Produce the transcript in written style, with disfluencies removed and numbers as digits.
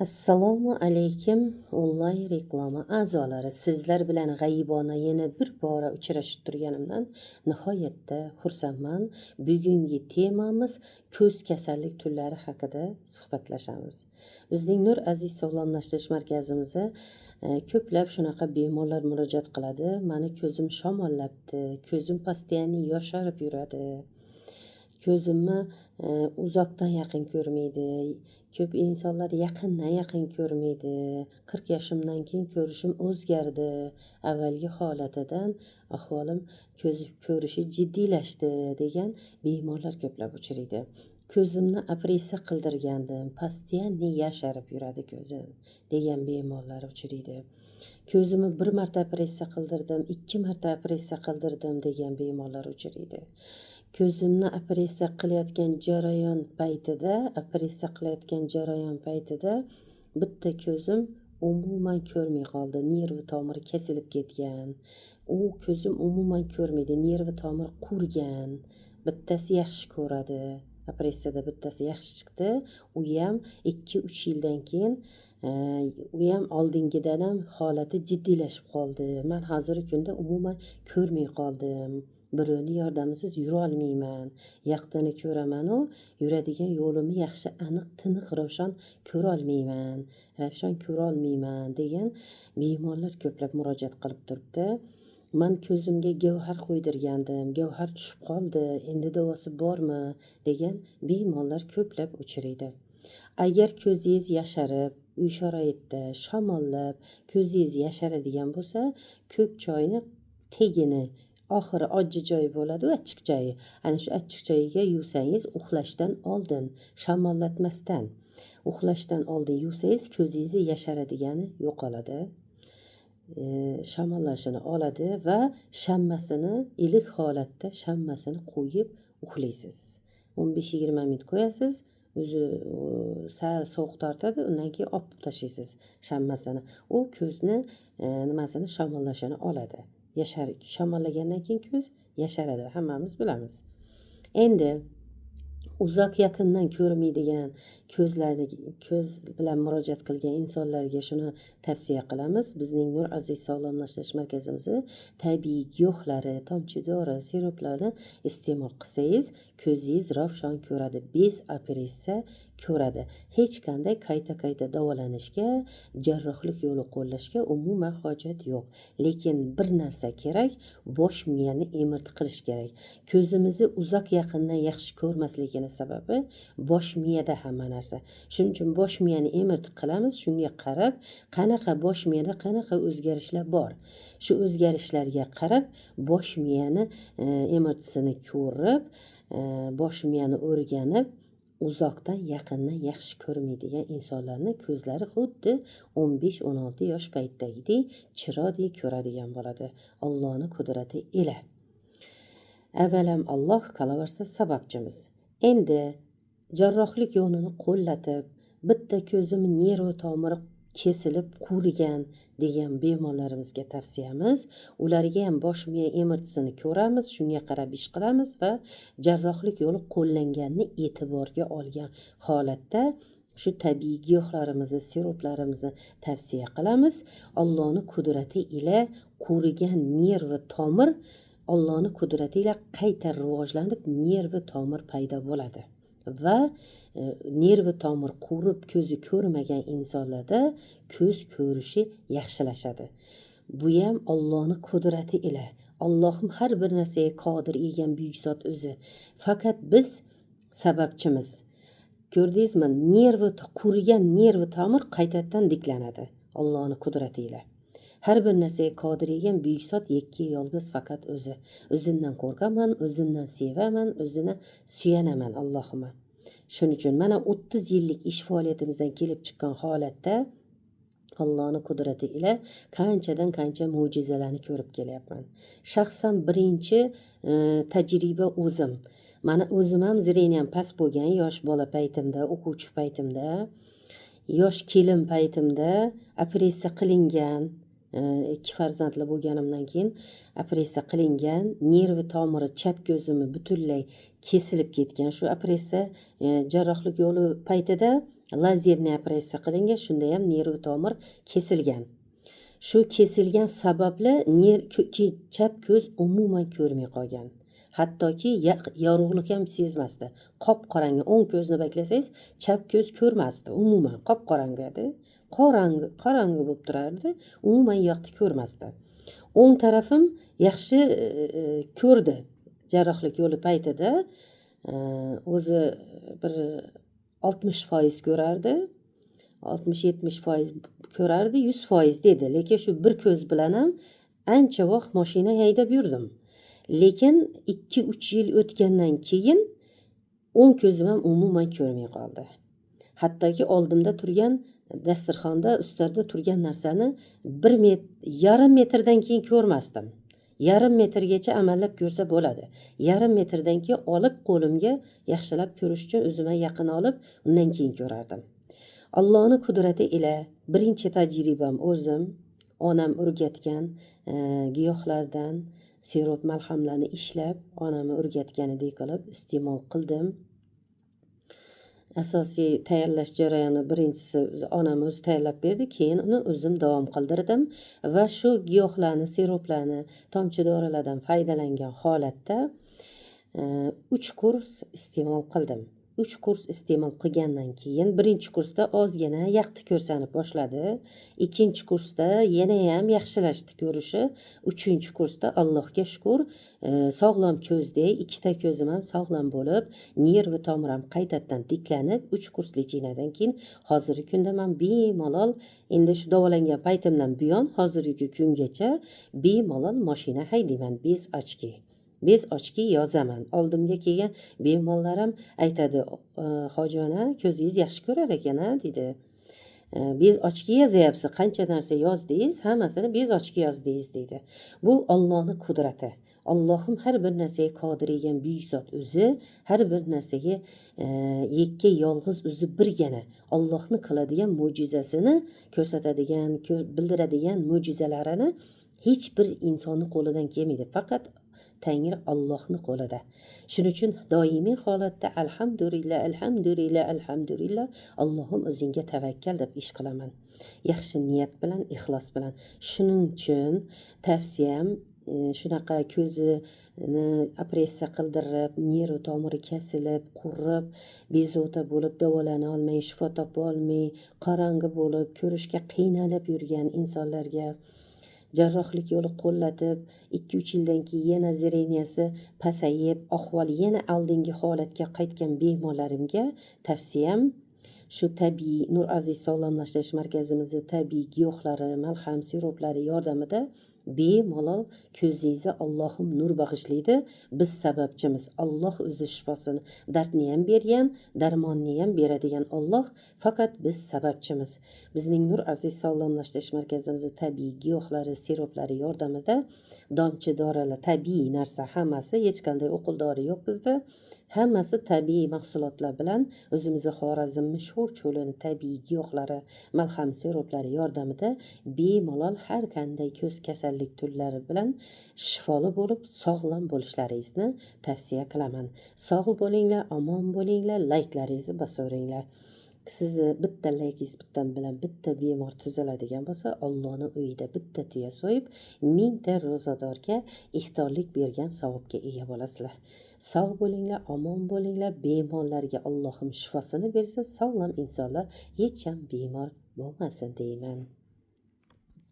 Assalomu alaykum onlayn reklama a'zolari. Sizlar bilan g'aybona yana bir bora uchrashib turganimdan nihoyatda xursandman. Bugungi temamiz ko'z kasallik turlari haqida suhbatlashamiz. Bizning Nur Aziz sog'lomlashtirish markazimizga ko'plab shunaqa bemorlar murojaat qiladi. Mani ko'zim shamollabdi, ko'zim postoyanniy yosharib yuradi. Ko'zimni uzoqdan yaqin ko'rmaydi. Ko'p insonlar yaqindan yaqin ko'rmaydi. 40 yoshimdan keyin ko'rishim o'zgardi. Avvalgi holatidan ahvolim ko'z ko'rishi jiddiylashdi degan bemorlar ko'plab uchraydi. Ko'zimni operatsiya qildirgandim, postoyanniy yasharib yuradi ko'zim degan bemorlar uchraydi. Ko'zimni bir marta operatsiya qildirdim, 2 marta operatsiya qildirdim degan bemorlar uchraydi. Ko'zimni operatsiya qilayotgan jarayon paytida bitta ko'zim umuman ko'rmay qoldi. Nervi tomiri kesilib ketgan. U ko'zim umuman ko'rmaydi. Nervi tomiri qurgan. Bittasi yaxshi ko'radi. Operatsiyada bittasi yaxshi chiqdi. U ham 2-3 yildan keyin u ham oldingidan ham holati jiddiylashib qoldi. Men hozirgi kunda umuman ko'rmay qoldim. Birovni yordamisiz yura olmayman. Yaqtini ko'raman-u, yuradigan yo'limni yaxshi aniq, tiniq, ravshan ko'ra olmayman degan bemorlar ko'plab murojaat qilib turibdi. Men ko'zimga gavhar qo'ydirgandim, gavhar tushib qoldi, endi davosi bormi degan bemorlar ko'plab uchraydi. Agar ko'zingiz yasharib, uy sharoitida shamollab, ko'zingiz yasharadigan bo'lsa, ko'k choyni tegini oxiri ojji joyi bo'ladi, achchiq joyi. Ana shu achchiq joyiga yuvsangiz uxlashdan oldin, shamollatmasdan, uxlashdan oldin yuvsangiz ko'zingizni yasharadigani yo'qoladi. Shamollashini oladi va shammasini iliq holatda shammasini qo'yib uxlaysiz. 15-20 minut qo'yasiz. O'zi sal sovuq tortadi, undan keyin olib tashlaysiz shammasini. U ko'zni nimasini shamollashini oladi. Shamollagandan keyin ko'z yasharadi, hammamiz bilamiz. Endi uzoq yaqindan ko'rmaydigan ko'z bilan murojaat qilgan insonlarga shuni tavsiya qilamiz. Bizning Nur Aziz sog'lomlashtirish markazimizni tabiiy giyohlari, tomchi dori, siruplarni iste'mol qilsangiz, ko'zingiz ravshan ko'radi, bez operatsiya ko'radi. Hech qanday qayta davolanishga, jarrohlik yo'li qo'llashga umuman hojat yo'q. Lekin bir narsa kerak, bosh miyani emirti qilish kerak. Ko'zimizni uzoq yaqindan yaxshi ko'rmasligini sababi bosh miyada hamma narsa. Shuning uchun bosh miyani emirti qilamiz, shunga qarab qanaqa bosh miyada qanaqa o'zgarishlar bor. Shu o'zgarishlarga qarab bosh miyani emirtisini ko'rib, bosh miyani o'rganib, uzoqdan yaqindan yaxshi ko'rmaydigan insonlarning ko'zlari xuddi 15-16 yosh paytidagidek chirodek ko'radigan bo'ladi. Allohning qudrati ila. Avvalam Alloh, qolaversa sababchimiz. Endi jarrohlik yo'lini qo'llatib, bitta ko'zim nervi tomiri kesilib qurigan degan bemorlarimizga tavsiyamiz. Ularga ham bosh miya emirtisini ko'ramiz, shunga qarab ish qilamiz va jarrohlik yo'li qo'llanganini e'tiborga olgan holatda shu tabiiy giyohlarimizni, siruplarimizni tavsiya qilamiz. Allohning qudrati ila qurigan nervi tomir Allohning qudrati ila qayta rivojlanib, nervi tomir paydo bo'ladi. Va nervi tomir qurib ko'zi ko'rmagan insonlarda ko'z ko'rishi yaxshilashadi. Bu ham Allohning qudrati ila. Allohim har bir narsaga qodir ekan buyuk zot o'zi. Faqat biz sababchimiz. Ko'rdingizmi? Qurigan nervi tomir qaytadan tiklanadi Allohning qudrati ila. Har bir narsaga qodir ekan buyuk zot yakka yolg'iz faqat o'zi. O'zimdan qo'rqaman, o'zimdan sevaman, o'zini suyanaman Allohimga. Shuning uchun mana 30 yillik ish faoliyatimizdan kelib chiqqan holatda Allohning qudrati ila qancha mo'jizalarni ko'rib kelyapman. Shaxsan birinchi tajriba o'zim. Mana o'zim ham zreniyam past bo'lgan yosh bola paytimda, o'quvchi paytimda, yosh kelin paytimda operatsiya qilingan. ikki farzandli bo'lganimdan keyin operatsiya qilingan. Nervi tomiri chap ko'zimni butunlay kesilib ketgan. Shu operatsiya jarrohlik yo'li paytida lazerni operatsiya qilingan. Shunda ham nervi tomir kesilgan. Shu kesilgan sababli chap ko'z umuman ko'rmay qolgan. Hattoki yorug'lik ham sezmasdi. Qop-qorong'i o'ng ko'zni baklasangiz, chap ko'z ko'rmasdi. Umuman qop-qorong'i edi. Qorong'i bo'lib turardi. Umuman yoqni ko'rmasdi. O'ng tarafim yaxshi ko'rdi. Jarrohlik yo'li paytida o'zi bir 60% ko'rardi. 60-70% ko'rardi, 100% dedi. Lekin shu bir ko'z bilan ham ancha vaqt mashina haydab yurdim. Lekin 2-3 yil o'tgandan keyin o'ng ko'zim ham umuman ko'rmay qoldi. Hattoki oldimda turgan dasturxonda, ustarda turgan narsani 1,5 metrdan keyin ko'rmasdim. 1,5 metrgacha amallab ko'rsa bo'ladi. 1,5 metrdan keyin olib qo'limga yaxshilab ko'rish uchun o'zimga yaqin olib, undan keyin ko'rardim. Allohning qudrati ila birinchi tajribam o'zim, onam o'rgatgan giyohlardan sirop malhamlarni ishlab, onamni o'rgatganidek qilib iste'mol qildim. Asosiy tayyorlash jarayoni birinchisi onam o'zi tayyorlab berdi, keyin uni o'zim davom qildirdim va shu giyohlarni, siroplarni, tomchi dorilardan foydalangan holatda 3 kurs iste'mol qildim. 3 kurs iste'mol qilgandan keyin birinchi kursda ozgina yaxti ko'rsanib boshladi. Ikkinchi kursda yana ham yaxshilashdi ko'rishi. Uchinchi kursda Allohga shukr, sog'lom ko'zdek, ikkita ko'zim ham sog'lom bo'lib, nervi tomirim qaytadan tiklanib, 3 kurs lechinadan keyin hozirgi kunda men bemalol, endi shu davolangan paytimdan buyon hozirgi kungacha bemalol mashina haydayman 5 ochki. 5 ochki yozaman. Oldimga kelgan bemorlarim aytadi, "Hojona, ko'zingiz yaxshi ko'rar ekan-a?" dedi. 5 ochki yozyapsiz, qancha narsa yozdingiz, hammasini 5 ochki yozdingiz dedi. Bu Allohning qudrati. Allohim har bir narsaga qodir ekan buyuk zot o'zi, har bir narsaga yakka yolg'iz o'zi birgina Allohning qiladigan mo'jizasini ko'rsatadigan, bildiradigan mo'jizalarini hech bir insonning qo'lidan kelmaydi. Faqat Tangri Allohning qo'lida. Shuning uchun doimiy holatda alhamdulillah, alhamdulillah, alhamdulillah, Allohim o'zingga tavakkal deb ish qilaman. Yaxshi niyat bilan, ixlos bilan. Shuning uchun tavsiyam shunaqa ko'zini operatsiya qildirib, nervi tomiri kesilib, qurib, bezovta bo'lib davolana olmay, shifo topa olmay, qorong'i bo'lib, ko'rishga qiynalib yurgan insonlarga jarrohlik yo'li qo'llatib, 2-3 yildan keyin yana zreniyasi pasayib, ahvol yana oldingi holatga qaytgan bemorlarimga tavsiyam shu tabiiy Nur Aziz sog'lomlashtirish markazimizning tabiiy giyohlari, malham, siroplari yordamida bemalol ko'zingizga Allohim nur bag'ishlaydi. Biz sababchimiz. Alloh o'zi shifosini, dardni ham bergan, darmonni ham beradigan Alloh, faqat biz sababchimiz. Bizning Nur Aziz sog'lomlashtirish markazimizning tabiiy giyohlari, siroplari yordamida domchi dorilar, tabiiy narsa hammasi, hech qanday o'qil dori yo'q bizda. Hammasi tabiiy mahsulotlar bilan o'zimizning Xorazm mashhur cho'lini tabiiy giyohlari, malham, siroplari yordamida bemalol har qanday ko'z kasallik turlari bilan shifoli bo'lib, sog'lom bo'lishlaringizni tavsiya qilaman. Sog' bo'linglar, omon bo'linglar, layklaringizni bosaveringlar. Sizni bitta laykingiz bilan bitta bemor tuzaladigan bo'lsa, Allohning uyida bitta tuya so'yib, 1000 ta ro'zadorga iftorlik bergan savobga ega bo'lasizlar. Sog' bo'linglar, omon bo'linglar, bemorlarga Allohim shifosini bersa, sog'lom insonlar hech ham bemor bo'lmasin deyman.